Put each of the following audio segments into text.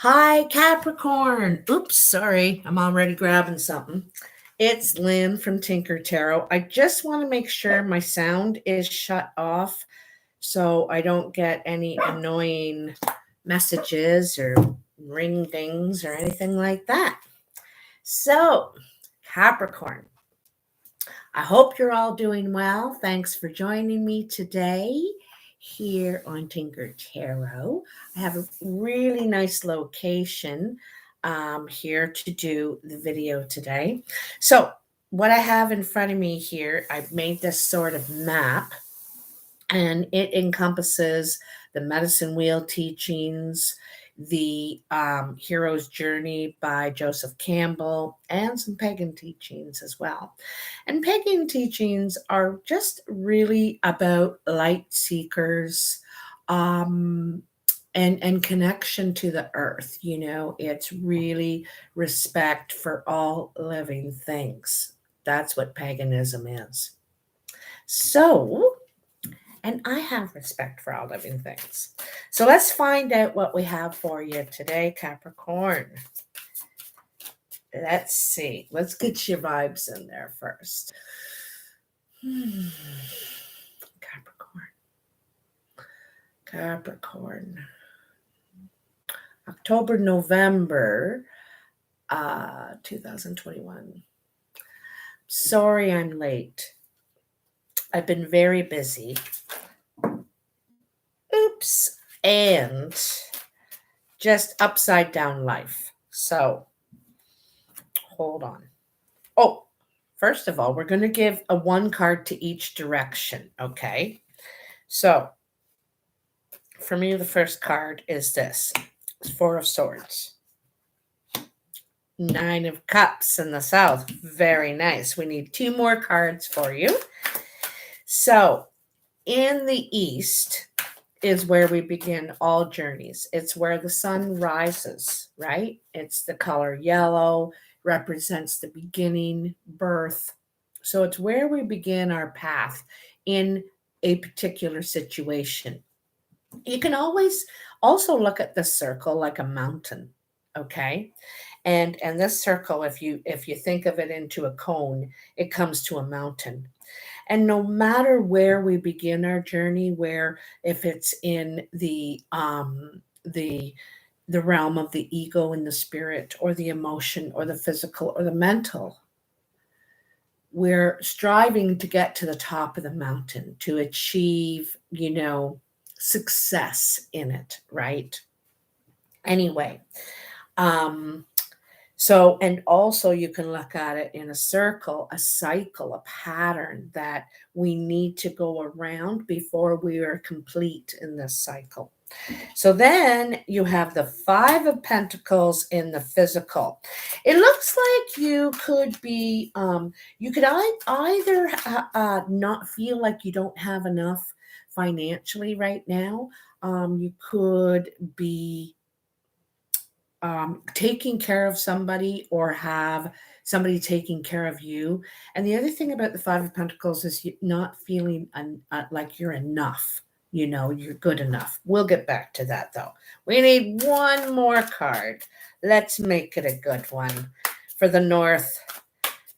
Hi, Capricorn. Oops, sorry. I'm already grabbing something. It's Lynn from Tinker Tarot. I just want to make sure my sound is shut off so I don't get any annoying messages or ring dings or anything like that. So, Capricorn, I hope you're all doing well. Thanks for joining me today here on Tinker Tarot. I have a really nice location here to do the video today. So, what I have in front of me here, I've made this sort of map, and it encompasses the medicine wheel teachings, the hero's journey by Joseph Campbell, and some pagan teachings as well. And pagan teachings are just really about light seekers, and connection to the earth. It's really respect for all living things. That's what paganism is. So, and I have respect for all living things. So let's find out what we have for you today, Capricorn. Let's see. Let's get your vibes in there first. Capricorn. October, November 2021. Sorry I'm late. I've been very busy. Oops. And just upside down life. So hold on. Oh, first of all, we're going to give a one card to each direction. Okay. So for me, the first card is this. It's Four of Swords. Nine of Cups in the South. Very nice. We need two more cards for you. So in the East is where we begin all journeys. It's where the sun rises, right? It's the color yellow, represents the beginning, birth. So it's where we begin our path in a particular situation. You can always also look at the circle like a mountain, okay? And this circle, if you think of it into a cone, it comes to a mountain. And no matter where we begin our journey, where if it's in the realm of the ego and the spirit, or the emotion, or the physical, or the mental, we're striving to get to the top of the mountain to achieve, success in it, right? Anyway, so, and also you can look at it in a circle, a cycle, a pattern that we need to go around before we are complete in this cycle. So then you have the Five of Pentacles in the physical. It looks like you could be, you could either not feel like you don't have enough financially right now. You could be taking care of somebody, or have somebody taking care of you. And the other thing about the Five of Pentacles is not feeling like you're enough. You're good enough. We'll get back to that though. We need one more card. Let's make it a good one for the North.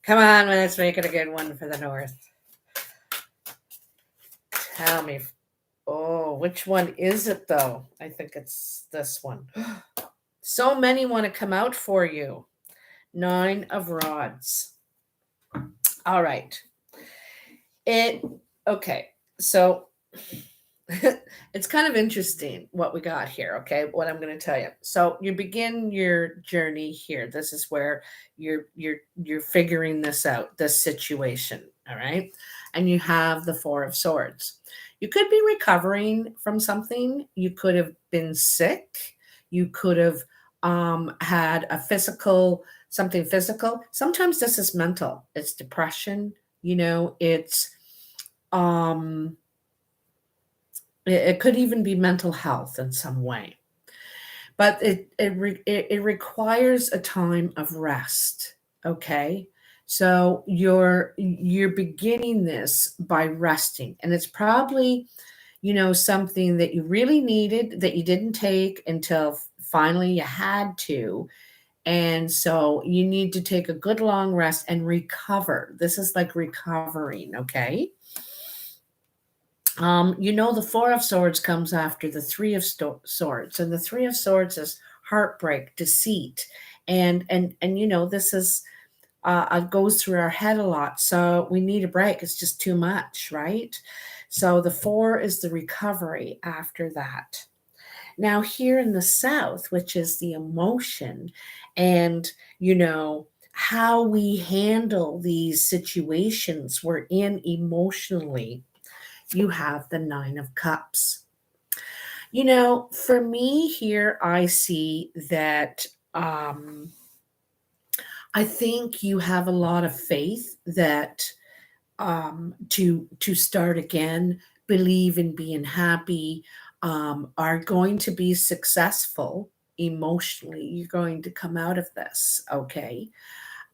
Come on, let's make it a good one for the North. Tell me. Oh, which one is it though? I think it's this one. So many want to come out for you. Nine of Rods. All right. Okay. So it's kind of interesting what we got here. Okay. What I'm going to tell you. So you begin your journey here. This is where you're figuring this out, this situation. All right. And you have the Four of Swords. You could be recovering from something. You could have been sick. You could have had a something physical. Sometimes this is mental. It's depression. It's it could even be mental health in some way. But it requires a time of rest. Okay. So you're beginning this by resting, and it's probably something that you really needed that you didn't take until finally you had to. And so you need to take a good long rest and recover. This is like recovering, okay? The Four of Swords comes after the Three of Swords, and the Three of Swords is heartbreak, deceit, and this is goes through our head a lot. So we need a break. It's just too much, right? So the Four is the recovery after that. Now, here in the South, which is the emotion and, how we handle these situations we're in emotionally, you have the Nine of Cups. For me here, I see that I think you have a lot of faith that to start again, believe in being happy, are going to be successful emotionally. You're going to come out of this, okay?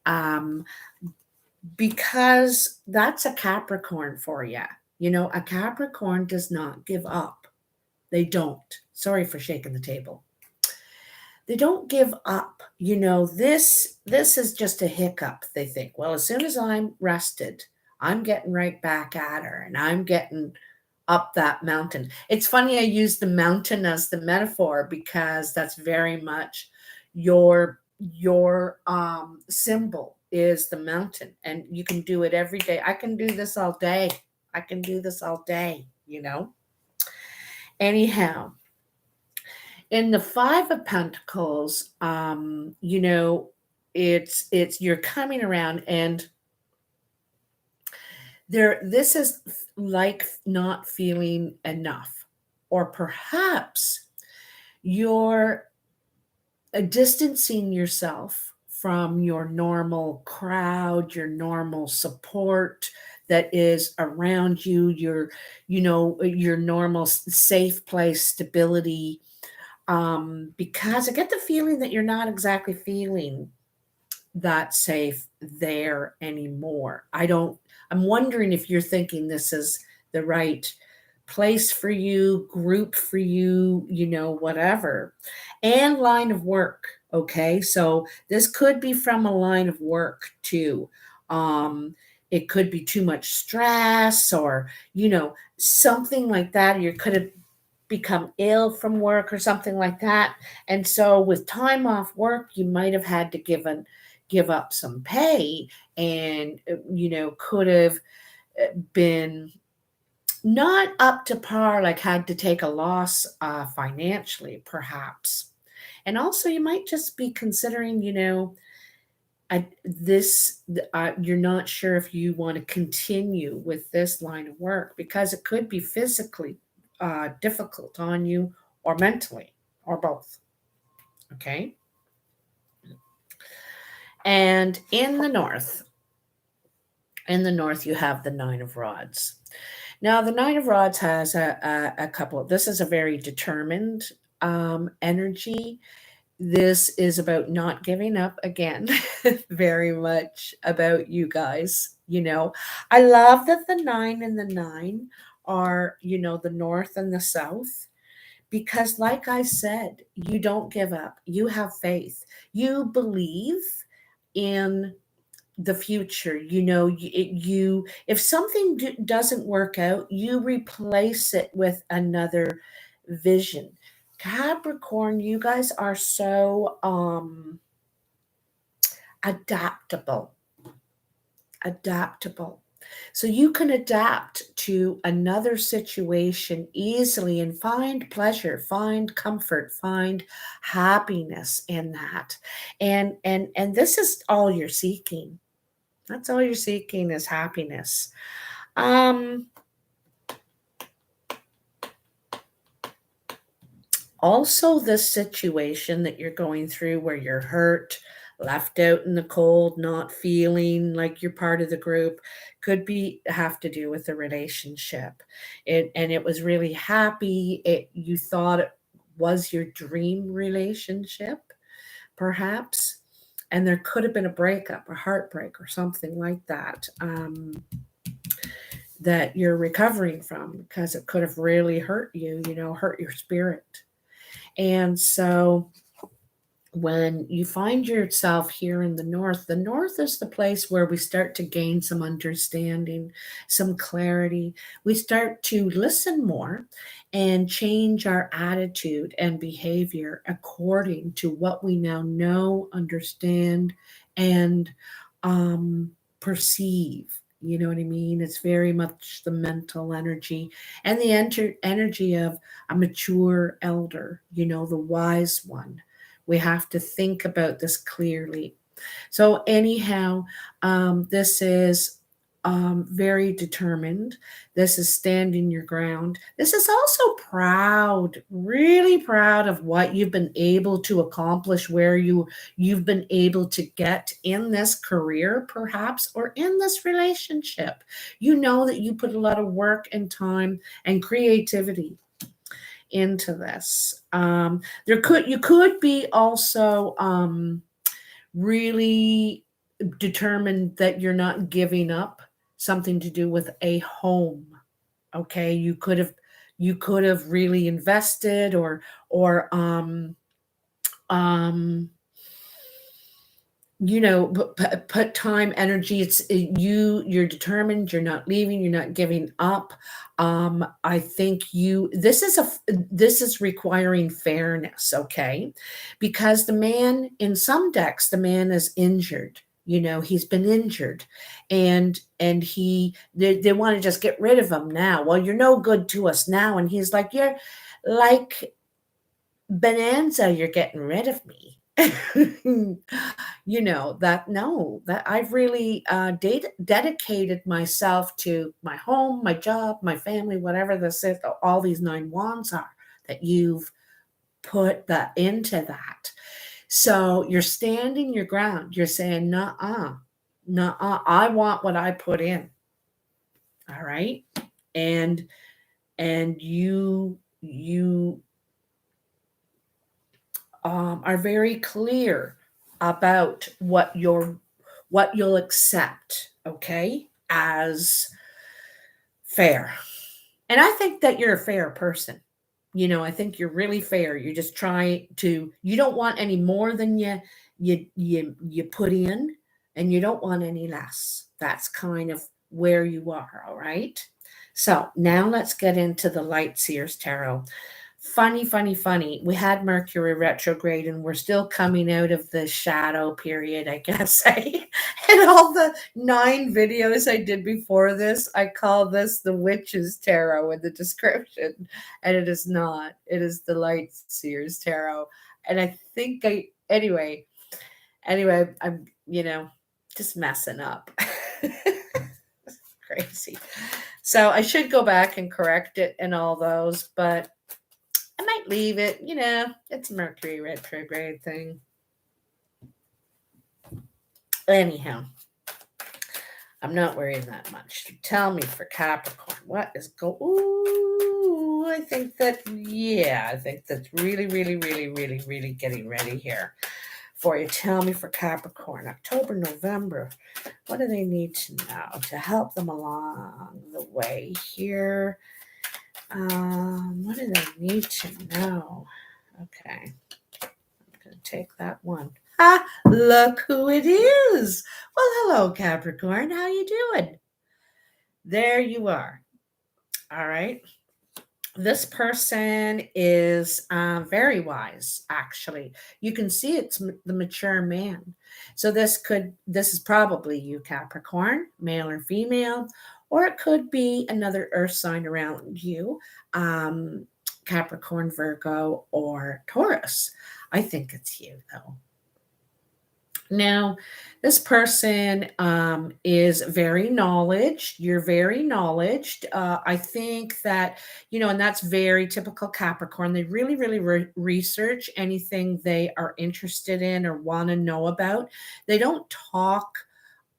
Um, because that's a Capricorn for you. A Capricorn does not give up. They don't. Sorry for shaking the table. They don't give up. This is just a hiccup. They think, well, as soon as I'm rested, I'm getting right back at her and I'm getting up that mountain. It's funny I use the mountain as the metaphor because that's very much your symbol is the mountain, and you can do it every day. I can do this all day. I can do this all day. Anyhow, in the Five of Pentacles, it's you're coming around, and this is like not feeling enough, or perhaps you're distancing yourself from your normal crowd, your normal support that is around you, your normal safe place, stability. Because I get the feeling that you're not exactly feeling that safe there anymore. I'm wondering if you're thinking this is the right place for you, group for you, whatever. And line of work. Okay. So this could be from a line of work too. It could be too much stress, or, something like that. You could have become ill from work or something like that. And so with time off work, you might have had to give up some pay, and could have been not up to par, like had to take a loss financially perhaps. And also you might just be considering, you're not sure if you want to continue with this line of work because it could be physically difficult on you, or mentally, or both. Okay. And in the North, you have the Nine of Rods. Now, the Nine of Rods has a couple. This is a very determined energy. This is about not giving up again. Very much about you guys. I love that the 9 and the 9 are, the North and the South. Because, like I said, you don't give up. You have faith. You believe in the future. If something doesn't work out, you replace it with another vision. Capricorn, you guys are so adaptable. So you can adapt to another situation easily and find pleasure, find comfort, find happiness in that. And this is all you're seeking. That's all you're seeking is happiness. Also, this situation that you're going through where you're hurt, left out in the cold, not feeling like you're part of the group, could have to do with a relationship. It was really happy. You thought it was your dream relationship, perhaps, and there could have been a breakup, a heartbreak, or something like that. that you're recovering from, because it could have really hurt you, hurt your spirit. And so when you find yourself here in the north is the place where we start to gain some understanding, some clarity. We start to listen more and change our attitude and behavior according to what we now know, understand, and perceive. You know what I mean? It's very much the mental energy and the energy of a mature elder, the wise one. We have to think about this clearly. So, anyhow, this is very determined. This is standing your ground. This is also proud, really proud of what you've been able to accomplish, where you've been able to get in this career, perhaps, or in this relationship. You know that you put a lot of work and time and creativity into this. You could be also really determined that you're not giving up something to do with a home. Okay, you could have really invested or put time, energy. You're determined, you're not leaving, you're not giving up. I think this is requiring fairness, okay? Because the man, in some decks, the man is injured. He's been injured, and they want to just get rid of him now. Well, you're no good to us now. And he's like, you're like Bonanza, you're getting rid of me. that I've really dedicated myself to my home, my job, my family, whatever this is, all these 9 wands are, that you've put that into that. So you're standing your ground. You're saying, nuh-uh, I want what I put in. All right. And you are very clear about what you'll accept, okay, as fair. And I think that you're a fair person. I think you're really fair. You just try to, you don't want any more than you put in, and you don't want any less. That's kind of where you are. All right. So now let's get into the Light Seers Tarot. Funny. We had Mercury retrograde, and we're still coming out of the shadow period, I guess. And all the 9 videos I did before this, I call this the Witch's Tarot in the description. And it is not. It is the Light Seers Tarot. And I think anyway, I'm, just messing up. Crazy. So I should go back and correct it and all those, but I might leave it. It's a Mercury retrograde thing. Anyhow, I'm not worrying that much. Tell me for Capricorn, what is Ooh, I think that's really, really, really, really, really getting ready here for you. Tell me for Capricorn, October, November, what do they need to know to help them along the way here? What do they need to know? Okay, I'm going to take that one. Look who it is. Well, hello, Capricorn. How you doing? There you are. All right. This person is very wise, actually. You can see it's the mature man. So this is probably you, Capricorn, male or female, or it could be another earth sign around you, Capricorn, Virgo, or Taurus. I think it's you, though. Now, this person is very knowledgeable. You're very knowledgeable. I think that, and that's very typical Capricorn. They really, really research anything they are interested in or want to know about. They don't talk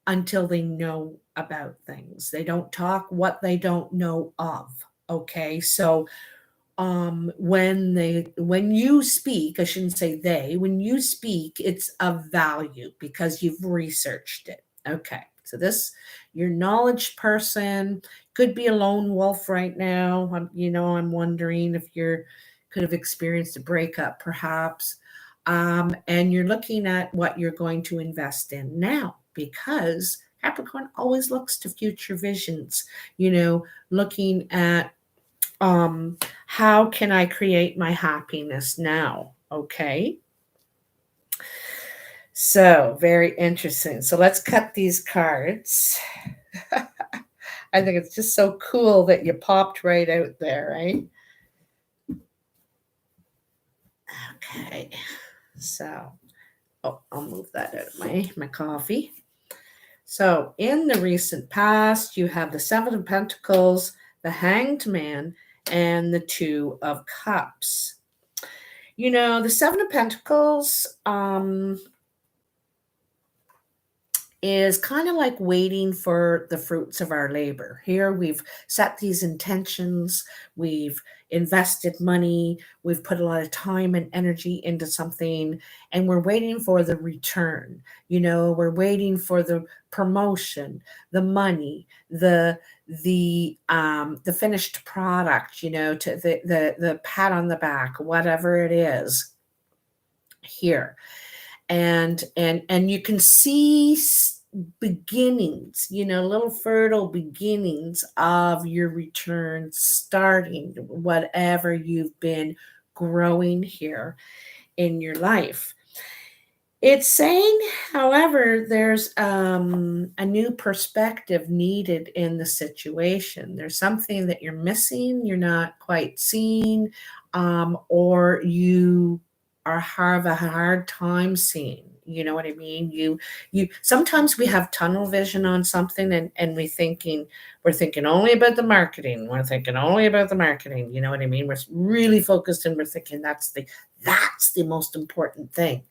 until they know about things. They don't talk what they don't know of. Okay, so when you speak, I shouldn't say they, when you speak, it's of value because you've researched it. Okay, so you're a knowledge person, Could be a lone wolf right now. I'm wondering if you're could have experienced a breakup, perhaps. And you're looking at what you're going to invest in now, because Capricorn always looks to future visions, looking at how can I create my happiness now? Okay. So, very interesting. So, let's cut these cards. I think it's just so cool that you popped right out there, right? Okay. So, I'll move that out of my coffee. So, in the recent past, you have the Seven of Pentacles, the Hanged Man, and the Two of Cups. The Seven of Pentacles is kind of like waiting for the fruits of our labor. Here we've set these intentions, we've invested money, we've put a lot of time and energy into something, and we're waiting for the return. We're waiting for the promotion, the money, the finished product, to the pat on the back, whatever it is here. And you can see beginnings, little fertile beginnings of your return starting, whatever you've been growing here in your life. It's saying, however, there's a new perspective needed in the situation. There's something that you're missing, you're not quite seeing, or you have a hard time seeing. You know what I mean? You sometimes we have tunnel vision on something, and we're thinking only about the marketing. We're thinking only about the marketing. You know what I mean? We're really focused, and we're thinking that's the most important thing.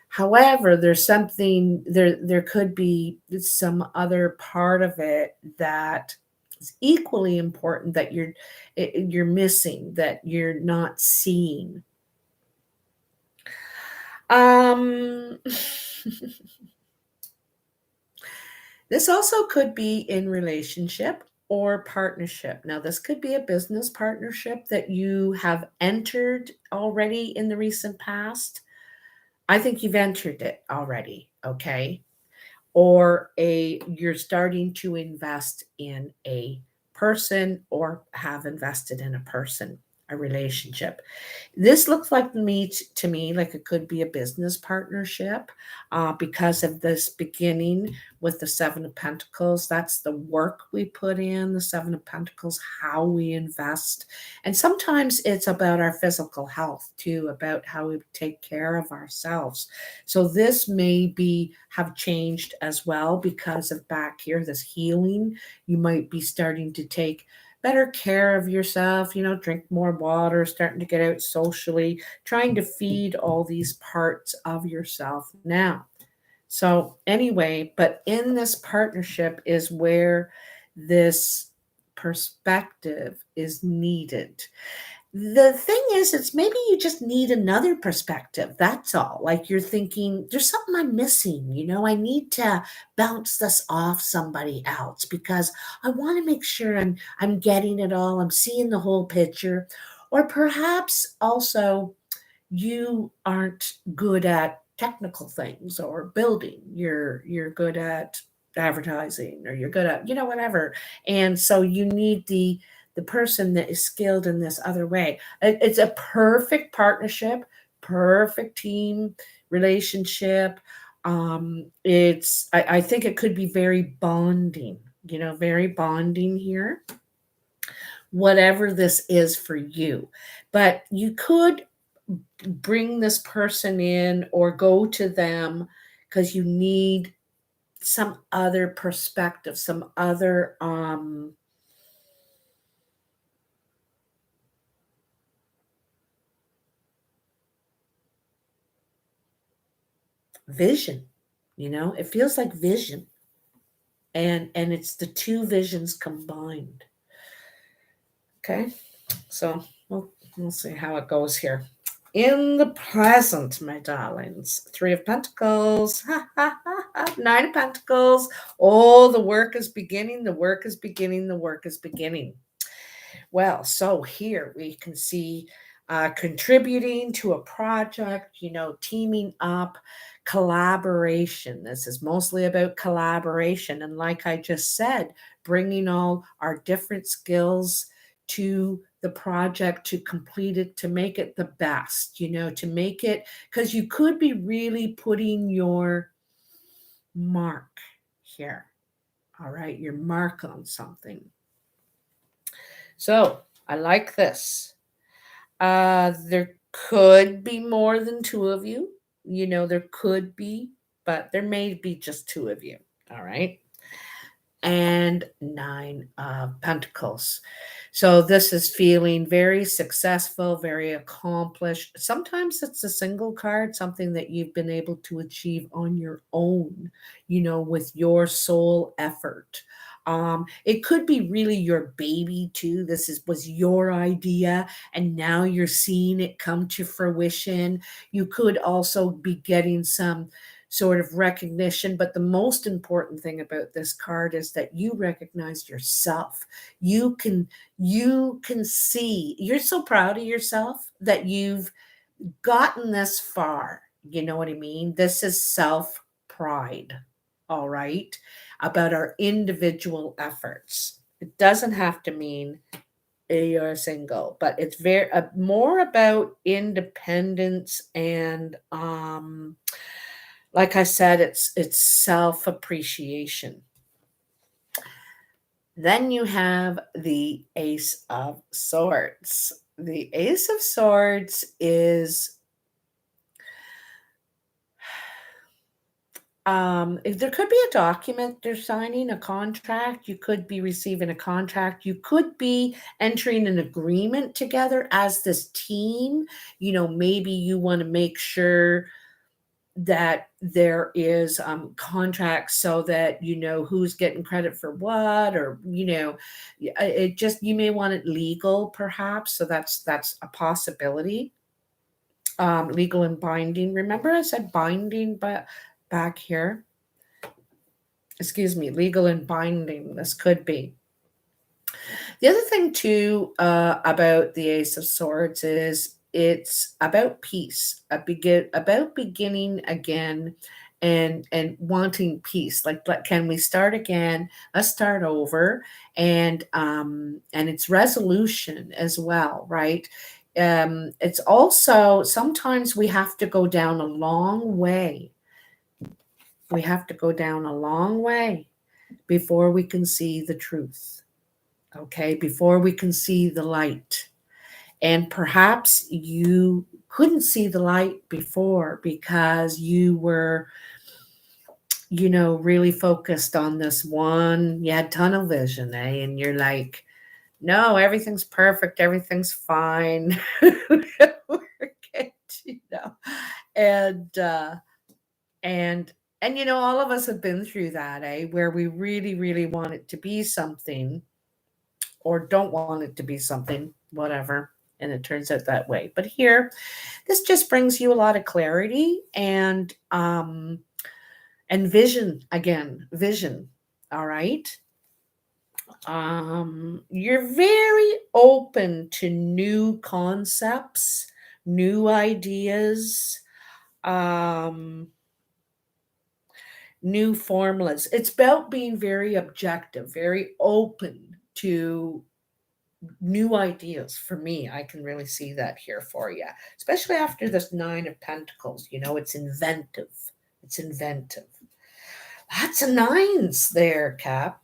However, there's something there could be some other part of it that is equally important that you're missing, that you're not seeing. This also could be in relationship or partnership. Now, this could be a business partnership that you have entered already in the recent past. I think you've entered it already, okay? Or you're starting to invest in a person or have invested in a person, a relationship. This looks like to me like it could be a business partnership because of this beginning with the Seven of Pentacles. That's the work we put in, the Seven of Pentacles, how we invest. And sometimes it's about our physical health too, about how we take care of ourselves. So this may have changed as well because of back here, this healing. You might be starting to take better care of yourself, drink more water, starting to get out socially, trying to feed all these parts of yourself now. So anyway, but in this partnership is where this perspective is needed. The thing is, it's maybe you just need another perspective. That's all. Like you're thinking, there's something I'm missing. I need to bounce this off somebody else because I want to make sure I'm getting it all. I'm seeing the whole picture. Or perhaps also you aren't good at technical things or building. You're good at advertising, or you're good at, whatever. And so you need the person that is skilled in this other way. It's a perfect partnership, perfect team relationship. I think it could be very bonding, very bonding here, whatever this is for you. But you could bring this person in or go to them because you need some other perspective, some other vision. It feels like vision, and it's the two visions combined. Okay, so we'll see how it goes here. In the present, my darlings, Three of Pentacles, Nine of Pentacles. Oh, the work is beginning, the work is beginning, the work is beginning. Well, so here we can see contributing to a project, teaming up, collaboration. This is mostly about collaboration. And like I just said, bringing all our different skills to the project to complete it, to make it the best, to make it, because you could be really putting your mark here. All right, your mark on something. So I like this. There could be more than two of you. There could be, but there may be just two of you. All right. And Nine of Pentacles. So this is feeling very successful, very accomplished. Sometimes it's a single card, something that you've been able to achieve on your own, with your sole effort. It could be really your baby too. Was your idea, and now you're seeing it come to fruition. You could also be getting some sort of recognition, but the most important thing about this card is that you recognize yourself. You can see, you're so proud of yourself that you've gotten this far. You know what I mean? This is self pride. All right, about our individual efforts. It doesn't have to mean you're single, but it's very more about independence and like I said, it's self-appreciation. Then you have the Ace of Swords. The Ace of Swords is if there could be a document they're signing, a contract. You could be receiving a contract. You could be entering an agreement together as this team. Maybe you want to make sure that there is contracts so that who's getting credit for what, or it just, you may want it legal perhaps, so that's a possibility. Legal and binding. Remember I said binding, but back here, excuse me, legal and binding. This could be. The other thing too about the Ace of Swords is it's about peace, about beginning again, and wanting peace. Like can we start again? Let's start over, and it's resolution as well, right? It's also sometimes we have to go down a long way. We have to go down a long way before we can see the truth. Okay, before we can see the light. And perhaps you couldn't see the light before because you were, really focused on this one. You had tunnel vision, eh? And you're like, no, everything's perfect, everything's fine. We're good, And and all of us have been through that, eh? Where we really, really want it to be something, or don't want it to be something, whatever, and it turns out that way. But here, this just brings you a lot of clarity and vision again, vision. All right. You're very open to new concepts, new ideas, um, new formulas. It's about being very objective, very open to new ideas. For me, I can really see that here for you, especially after this Nine of Pentacles. It's inventive. It's inventive. Lots of nines there, Cap.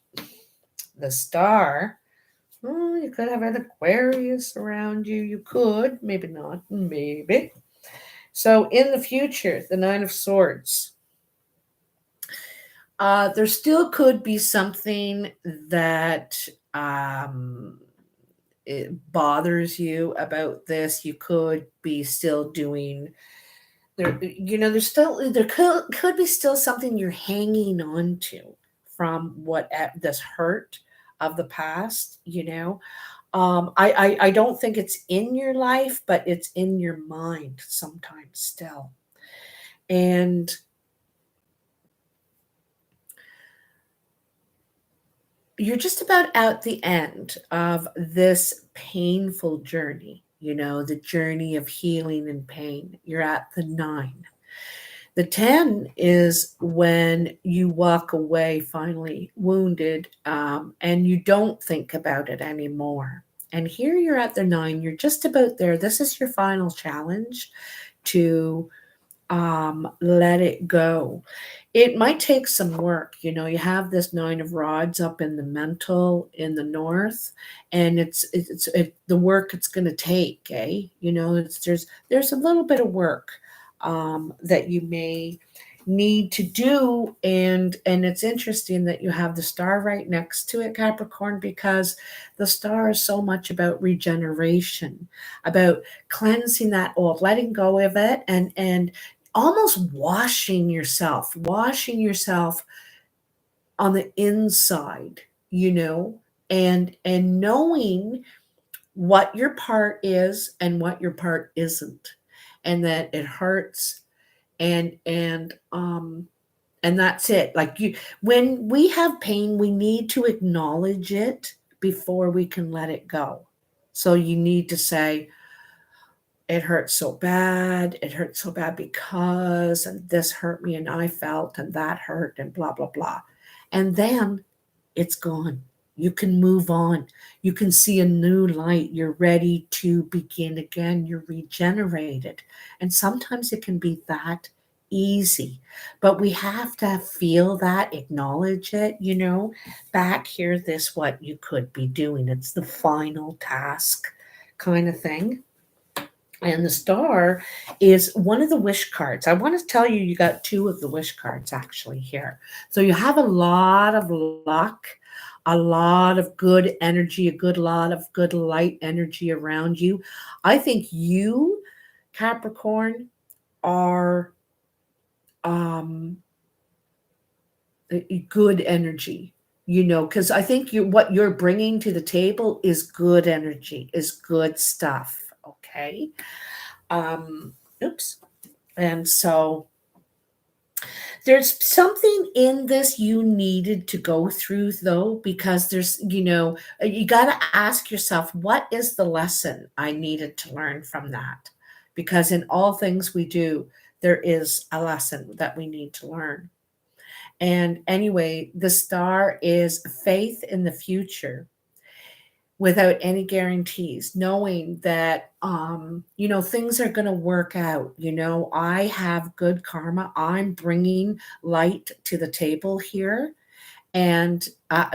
The Star. Oh, you could have an Aquarius around you. You could, maybe not, maybe. So in the future, the Nine of Swords. There still could be something that it bothers you about this. You could be still doing there. There could be still something you're hanging on to from what this hurt of the past. I don't think it's in your life, but it's in your mind sometimes still. And you're just about at the end of this painful journey, the journey of healing and pain. You're at the 9. The 10 is when you walk away finally wounded, and you don't think about it anymore. And here you're at the 9, you're just about there. This is your final challenge to let it go. It might take some work. You have this 9 of rods up in the mental in the north, and it's the work it's going to take. There's a little bit of work that you may need to do, and it's interesting that you have the star right next to it, Capricorn, because the star is so much about regeneration, about cleansing that old, letting go of it, and almost washing yourself on the inside, and knowing what your part is and what your part isn't, and that it hurts, and that's it. Like, when we have pain, we need to acknowledge it before we can let it go. So you need to say, it hurts so bad. It hurts so bad because, and this hurt me, and I felt, and that hurt, and blah, blah, blah. And then it's gone. You can move on. You can see a new light. You're ready to begin again. You're regenerated. And sometimes it can be that easy, but we have to feel that, acknowledge it, back here, this what you could be doing. It's the final task kind of thing. And the star is one of the wish cards. I want to tell you, you got 2 of the wish cards actually here. So you have a lot of luck, a lot of good energy, a lot of good light energy around you. I think you, Capricorn, are good energy, because I think what you're bringing to the table is good energy, is good stuff. Okay. Oops. And so there's something in this you needed to go through, though, because there's, you got to ask yourself, what is the lesson I needed to learn from that? Because in all things we do, there is a lesson that we need to learn. And anyway, the star is faith in the future without any guarantees, knowing that things are going to work out. I have good karma. I'm bringing light to the table here, and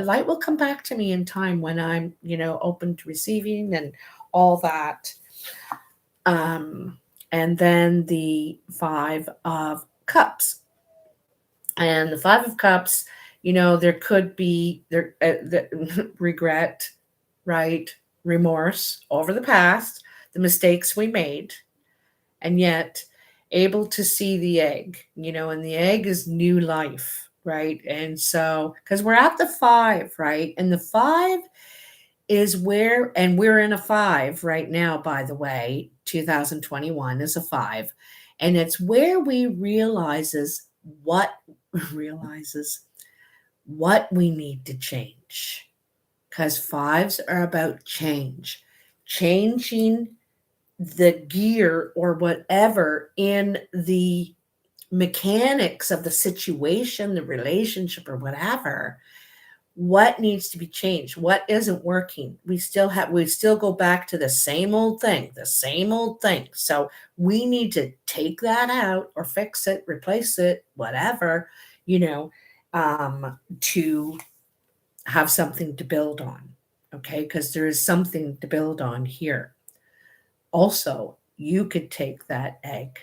light will come back to me in time when I'm open to receiving and all that. And then the 5 of Cups. And the 5 of Cups, there could be the regret, right? Remorse over the past, the mistakes we made, and yet able to see the egg, and the egg is new life, right? And so, because we're at the 5, right? And the 5 is where, and we're in a 5 right now, by the way, 2021 is a 5. And it's where we realizes what we need to change, because 5s are about change, changing the gear or whatever in the mechanics of the situation, the relationship, or whatever. What needs to be changed? What isn't working? We still go back to the same old thing. So we need to take that out or fix it, replace it, whatever, to have something to build on. Okay, because there is something to build on here. Also, you could take that egg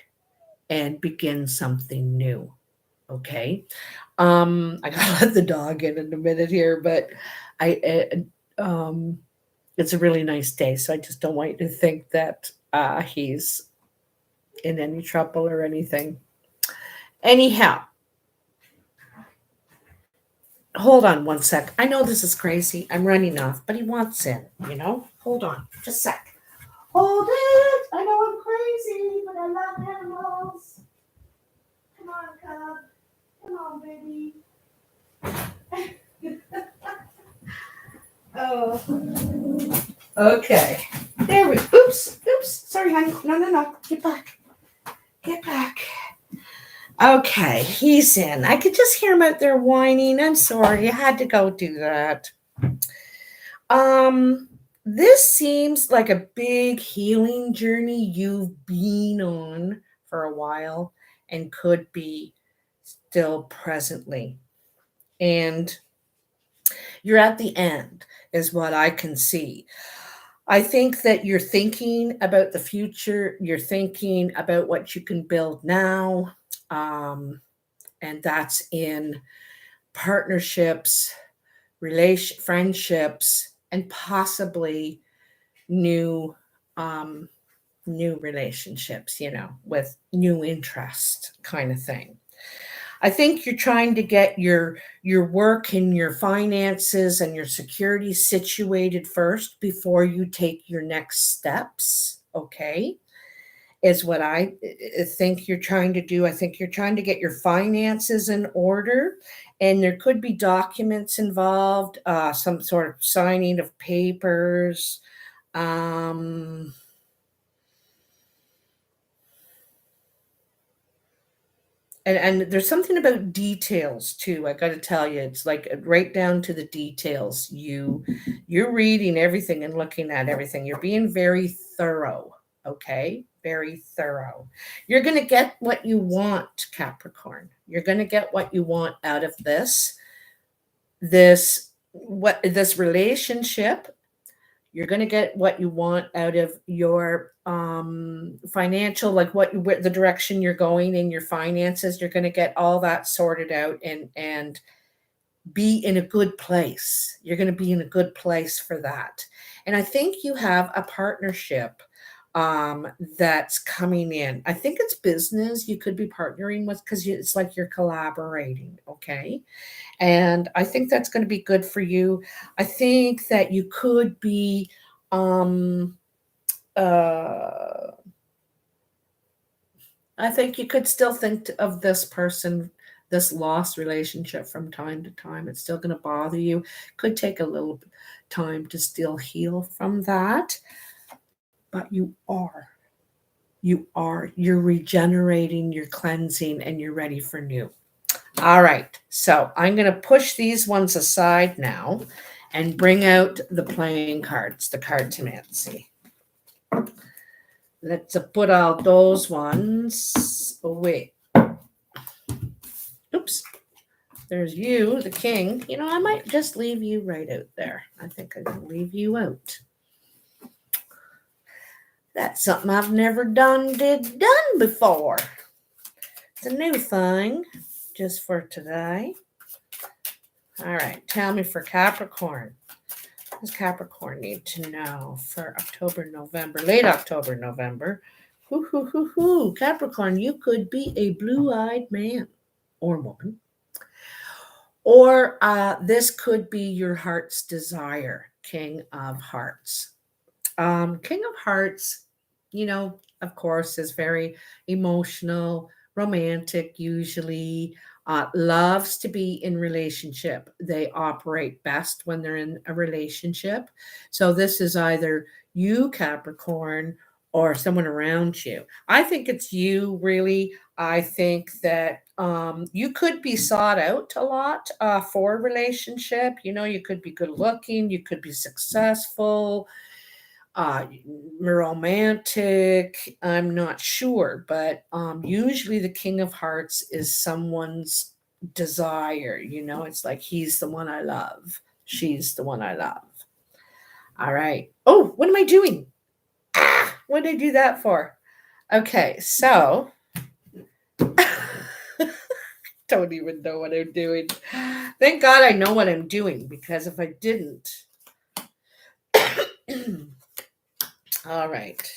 and begin something new. Okay. I gotta let the dog in a minute here, but it's a really nice day, so I just don't want you to think that he's in any trouble or anything. Anyhow, hold on one sec. I know this is crazy. I'm running off, but he wants in, Hold on, just a sec. Hold it. I know I'm crazy, but I love animals. Come on, cub. Come on, baby. Oh. Okay. There we go. Oops. Sorry, honey. No. Get back. Get back. Okay, he's in. I could just hear him out there whining. I'm sorry. I had to go do that. This seems like a big healing journey you've been on for a while and could be still presently. And you're at the end, is what I can see. I think that you're thinking about the future, you're thinking about what you can build now, and that's in partnerships, friendships, and possibly new new relationships, with new interest kind of thing. I think you're trying to get your work and your finances and your security situated first before you take your next steps, okay? Is what I think you're trying to do. I think you're trying to get your finances in order, and there could be documents involved, some sort of signing of papers. Um, and there's something about details too. I got to tell you, it's like right down to the details. You're reading everything and looking at everything. You're being very thorough, okay? Very thorough. You're going to get what you want, Capricorn. You're going to get what you want out of this relationship. You're going to get what you want out of your financial, like the direction you're going in your finances. You're going to get all that sorted out and be in a good place. You're going to be in a good place for that. And I think you have a partnership that's coming in. I think it's business you could be partnering with, because it's like you're collaborating, okay? And I think that's going to be good for you. I think that you could be I think you could still think of this person, this lost relationship from time to time. It's still going to bother you. Could take a little time to still heal from that. But you're regenerating, you're cleansing, and you're ready for new. All right, so I'm going to push these ones aside now and bring out the playing cards, the Cartomancy. Let's put all those ones away. Oops. There's you, the king. I might just leave you right out there. I think I can leave you out. That's something I've never done before. It's a new thing just for today. All right, tell me for Capricorn. What does Capricorn need to know for October, November, late October, November? Capricorn, you could be a blue-eyed man or woman. Or this could be your heart's desire, King of Hearts. King of Hearts, of course, is very emotional, romantic, usually, loves to be in relationship. They operate best when they're in a relationship. So this is either you, Capricorn, or someone around you. I think it's you, really. I think that you could be sought out a lot for a relationship. You could be good looking, you could be successful, romantic. I'm not sure, but usually the King of Hearts is someone's desire. It's like he's the one I love, she's the one I love. All right. Oh, what am I doing? What did I do that for? Okay, so don't even know what I'm doing. Thank God I know what I'm doing, because if I didn't. All right.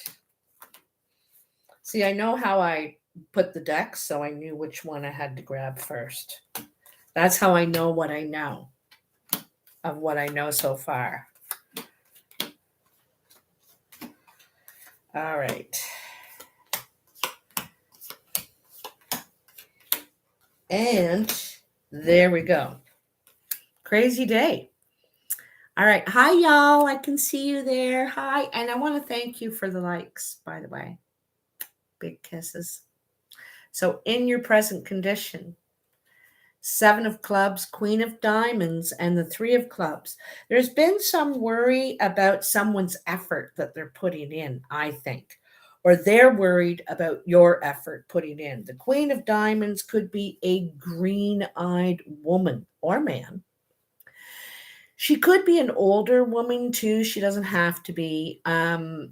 See, I know how I put the decks, so I knew which one I had to grab first. That's how I know what I know of what I know so far. All right. And there we go. Crazy day. All right. Hi, y'all. I can see you there. Hi. And I want to thank you for the likes, by the way. Big kisses. So, in your present condition, 7 of clubs, Queen of diamonds, and the 3 of clubs. There's been some worry about someone's effort that they're putting in, I think, or they're worried about your effort putting in. The Queen of diamonds could be a green-eyed woman or man. She could be an older woman too. She doesn't have to be.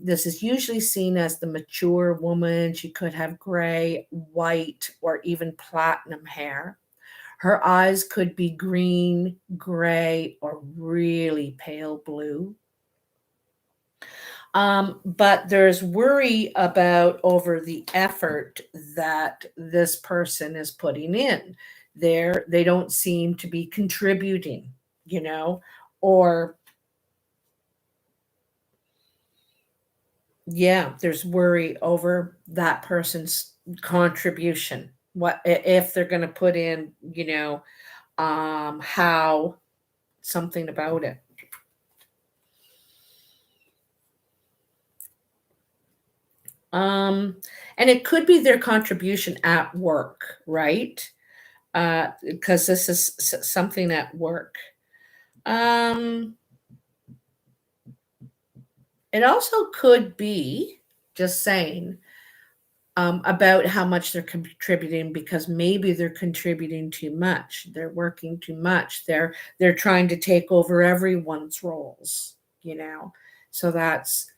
This is usually seen as the mature woman. She could have gray, white, or even platinum hair. Her eyes could be green, gray, or really pale blue. But there's worry about over the effort that this person is putting in. They don't seem to be contributing, or yeah, there's worry over that person's contribution. What if they're going to put in, how something about it. And it could be their contribution at work, right? Because this is something at work. It also could be, just saying, about how much they're contributing, because maybe they're contributing too much. They're working too much. They're trying to take over everyone's roles, So that's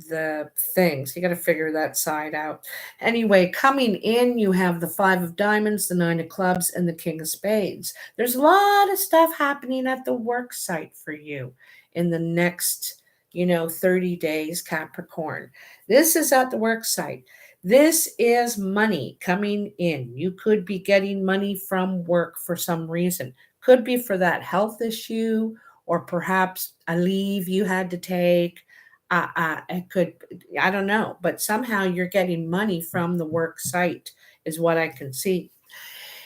the things. You got to figure that side out. Anyway, coming in, you have the 5 of diamonds, the 9 of clubs, and the King of spades. There's a lot of stuff happening at the work site for you in the next 30 days, Capricorn. This is at the work site. This is money coming in. You could be getting money from work for some reason. Could be for that health issue, or perhaps a leave you had to take. It could, I don't know, but somehow you're getting money from the work site is what I can see.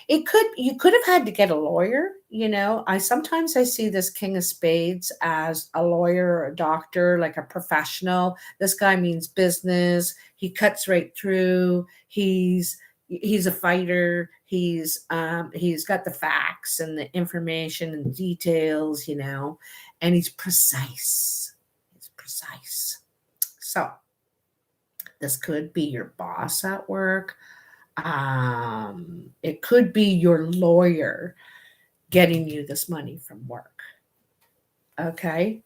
You could have had to get a lawyer. I sometimes I see this King of spades as a lawyer or a doctor, like a professional. This guy means business. He cuts right through. He's a fighter. He's got the facts and the information and details, and he's precise. He's precise. So this could be your boss at work. It could be your lawyer getting you this money from work. Okay.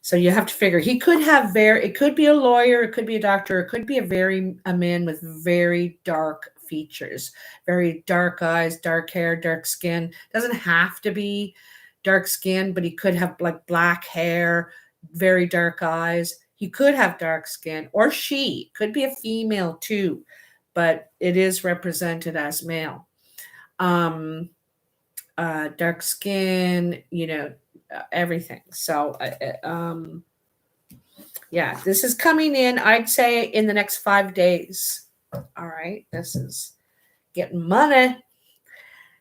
So you have to figure it could be a lawyer, it could be a doctor, it could be a man with very dark features, very dark eyes, dark hair, dark skin. Doesn't have to be dark skin, but he could have like black hair, very dark eyes. He could have dark skin, or she could be a female too, but it is represented as male. Dark skin, everything. So, yeah, this is coming in, I'd say, in the next 5 days. All right, this is getting money.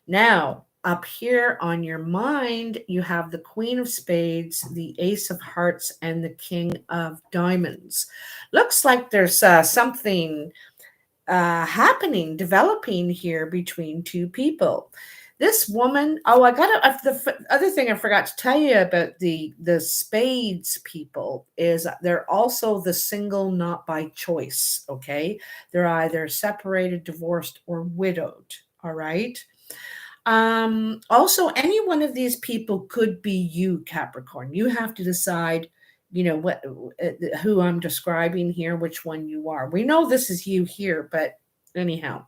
Now, up here on your mind, you have the Queen of spades, the Ace of hearts, and the King of diamonds. Looks like there's something developing here between two people. This woman, the other thing I forgot to tell you about the spades people is they're also the single not by choice, okay? They're either separated, divorced, or widowed, all right? Also, any one of these people could be you, Capricorn. You have to decide, who I'm describing here, which one you are. We know this is you here, but anyhow.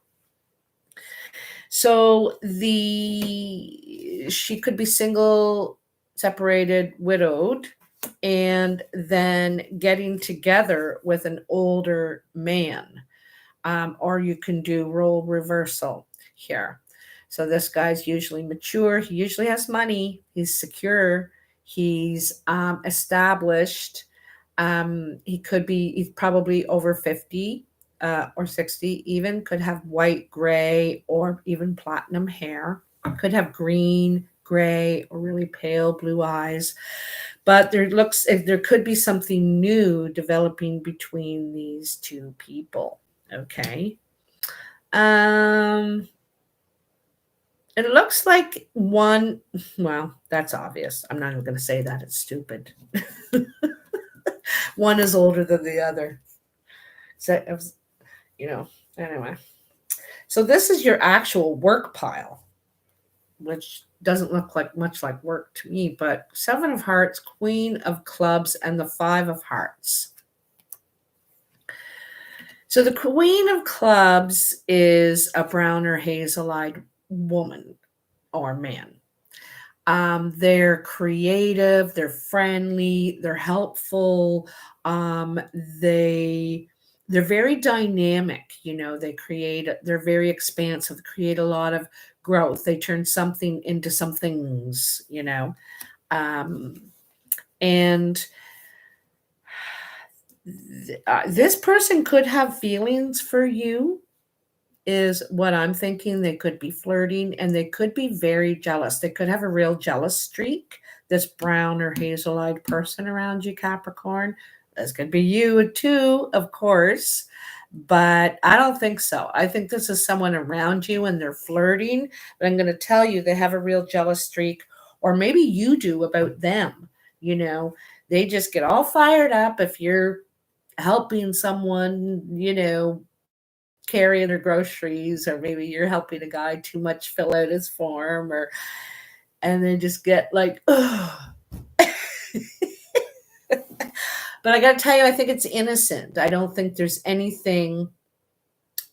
So she could be single, separated, widowed, and then getting together with an older man. Or you can do role reversal here. So this guy's usually mature. He usually has money. He's secure. He's established. He's probably over 50 or 60 even, could have white, gray, or even platinum hair, could have green, gray, or really pale blue eyes. But there could be something new developing between these two people. Okay. It looks like one, well, that's obvious. I'm not even going to say that. It's stupid. One is older than the other. So it was, anyway. So this is your actual work pile, which doesn't look like much like work to me, but Seven of Hearts, Queen of Clubs, and the Five of Hearts. So the Queen of Clubs is a brown or hazel-eyed woman or man. They're creative, they're friendly, they're helpful. They're very dynamic, they're very expansive, create a lot of growth. They turn something into some things, and this person could have feelings for you, is what I'm thinking. They could be flirting and they could be very jealous. They could have a real jealous streak, this brown or hazel-eyed person around you, Capricorn. This could be you too, of course, but I don't think so. I think this is someone around you and they're flirting, but I'm going to tell you they have a real jealous streak, or maybe you do about them. They just get all fired up if you're helping someone, carrying their groceries, or maybe you're helping a guy too much fill out his form, and they just get like, ugh. But I got to tell you, I think it's innocent. I don't think there's anything,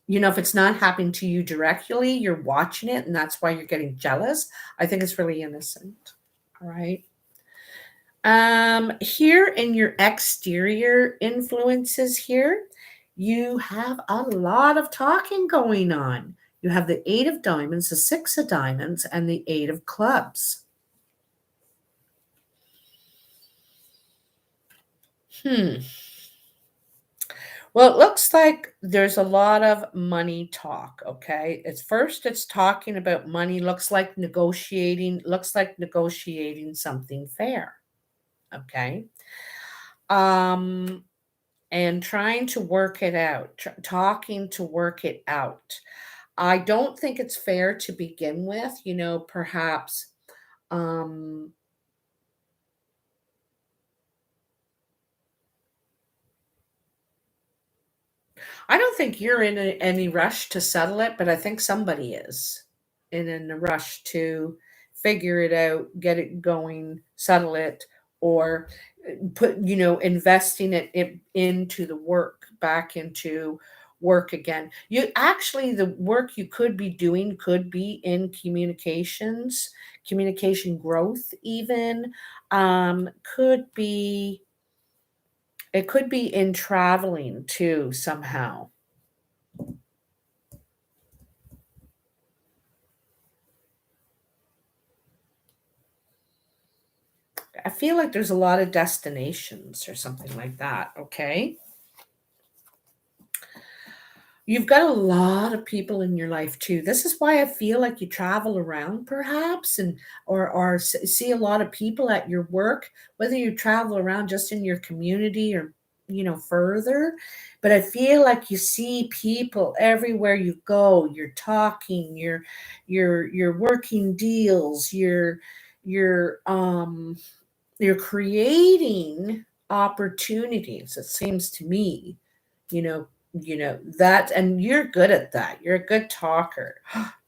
if it's not happening to you directly, you're watching it and that's why you're getting jealous. I think it's really innocent. All right. Here in your exterior influences here, you have a lot of talking going on. You have the Eight of Diamonds, the Six of Diamonds, and the Eight of Clubs. Well, it looks like there's a lot of money talk, okay? It's talking about money, looks like negotiating something fair, okay? And trying to work it out, talking to work it out. I don't think it's fair to begin with, perhaps I don't think you're in any rush to settle it, but I think somebody is in a rush to figure it out, get it going, settle it, or investing it into the work, back into work again. The work you could be doing could be in communications, communication growth, even could be. It could be in traveling too, somehow. I feel like there's a lot of destinations or something like that, okay? You've got a lot of people in your life too. This is why I feel like you travel around perhaps, and or see a lot of people at your work, whether you travel around just in your community or further. But I feel like you see people everywhere you go. You're talking, you're working deals, you're creating opportunities, it seems to me, you know, that, and you're good at that. You're a good talker.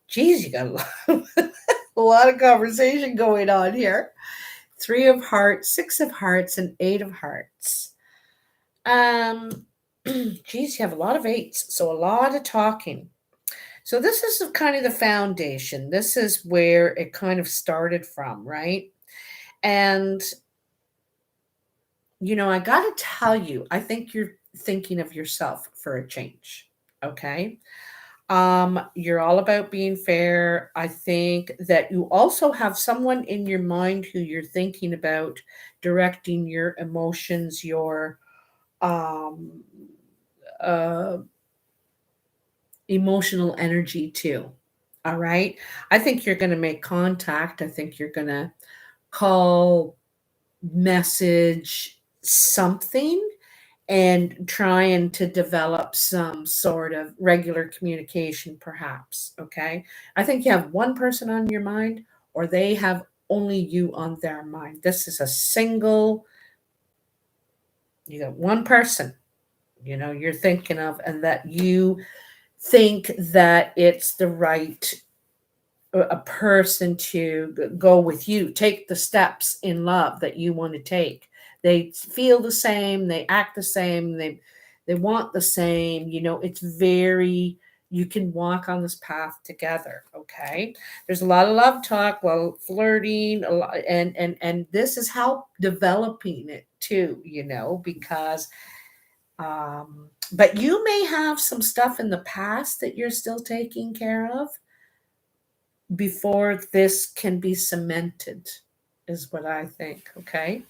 Geez, you got a lot of conversation going on here. Three of Hearts, Six of Hearts, and Eight of Hearts. Geez, you have a lot of eights, so a lot of talking. So this is kind of the foundation. This is where it kind of started from, right? And I got to tell you, I think you're thinking of yourself for a change. Okay. You're all about being fair. I think that you also have someone in your mind who you're thinking about directing your emotions, your um, uh, emotional energy to. All right. I think you're going to make contact. I think you're going to call, message something, and trying to develop some sort of regular communication, perhaps. Okay. I think you have one person on your mind, or they have only you on their mind. This is a single, you got one person, you're thinking of, and that you think that it's the right a person to go with you, take the steps in love that you want to take. They feel the same, they act the same, they want the same. It's very, you can walk on this path together. Okay, there's a lot of love talk, well, flirting, a lot, and this is how developing it too. Because but you may have some stuff in the past that you're still taking care of before this can be cemented, is what I think. Okay.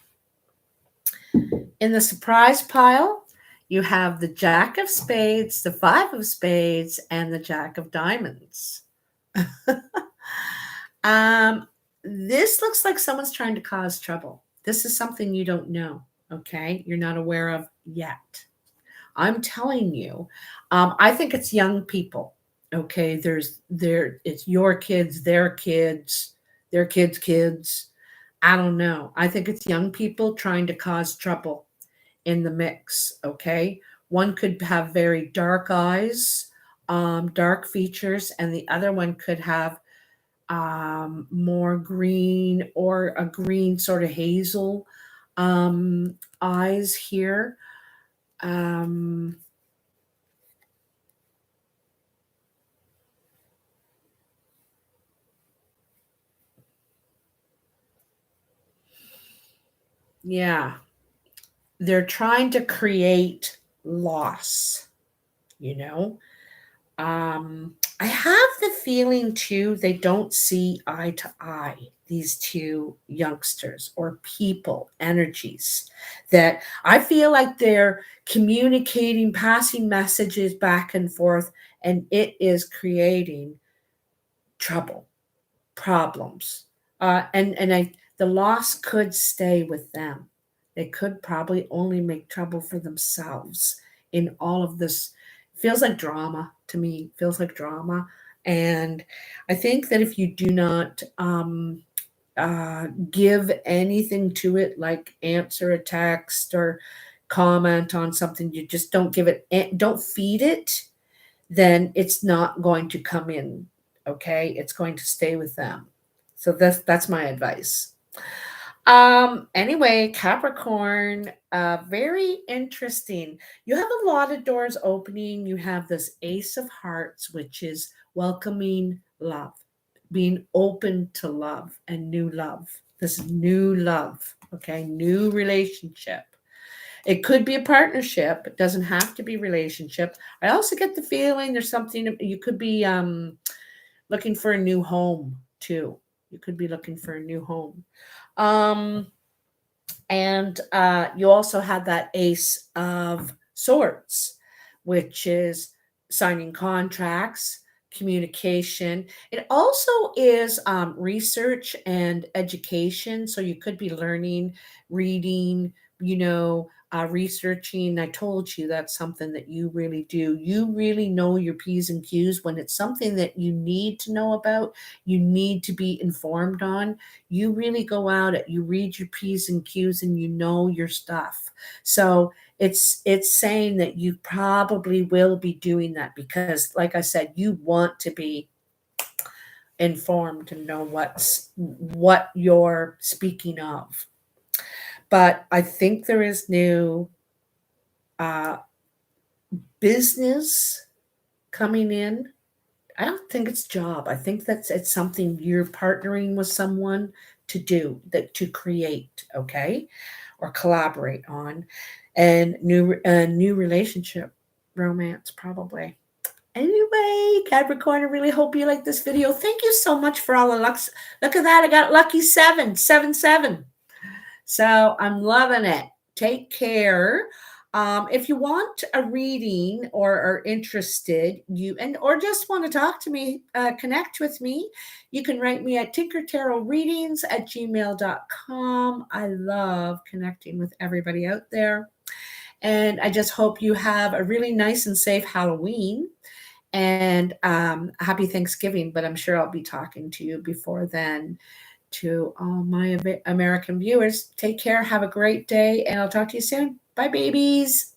In the surprise pile, you have the Jack of Spades, the Five of Spades, and the Jack of Diamonds. um, this looks like someone's trying to cause trouble. This is something you don't know. Okay. You're not aware of yet. I'm telling you, I think it's young people. Okay, it's your kids, their kids, their kids' kids. I don't know. I think it's young people trying to cause trouble in the mix. Okay, one could have very dark eyes, dark features, and the other one could have more green, or a green sort of hazel eyes here. Um, Yeah, they're trying to create loss, you know? I have the feeling too, they don't see eye to eye, these two youngsters or people, energies, that I feel like they're communicating, passing messages back and forth, and it is creating trouble, problems. And the loss could stay with them. They could probably only make trouble for themselves in all of this. Feels like drama to me. Feels like drama. And I think that if you do not give anything to it, like answer a text or comment on something, you just don't give it, don't feed it, then it's not going to come in. Okay, it's going to stay with them. So that's my advice. Anyway, Capricorn, very interesting. You have a lot of doors opening. You have this Ace of Hearts, which is welcoming love, being open to love and new love. This is new love. Okay, new relationship. It could be a partnership. It doesn't have to be relationship. I also get the feeling there's something you could be looking for a new home too. You could be looking for a new home. And you also had that Ace of Swords, which is signing contracts, communication. It also is research and education. So you could be learning, reading, researching. I told you that's something that you really do. You really know your P's and Q's when it's something that you need to know about, you need to be informed on. You really go out at, you read your P's and Q's, and you know your stuff. So it's saying that you probably will be doing that because, like I said, you want to be informed and know what you're speaking of. But I think there is new uh, business coming in. I don't think it's job. I think it's something you're partnering with someone to do, that to create, okay, or collaborate on, and new relationship, romance probably. Anyway, Capricorn, I really hope you like this video. Thank you so much for all the luck. Look at that. I got lucky 777. So I'm loving it. Take care. If you want a reading or are interested, or just want to talk to me, connect with me, you can write me at tinkertarotreadings@gmail.com. I love connecting with everybody out there. And I just hope you have a really nice and safe Halloween and happy Thanksgiving. But I'm sure I'll be talking to you before then. To all my American viewers, take care, have a great day, and I'll talk to you soon. Bye, babies.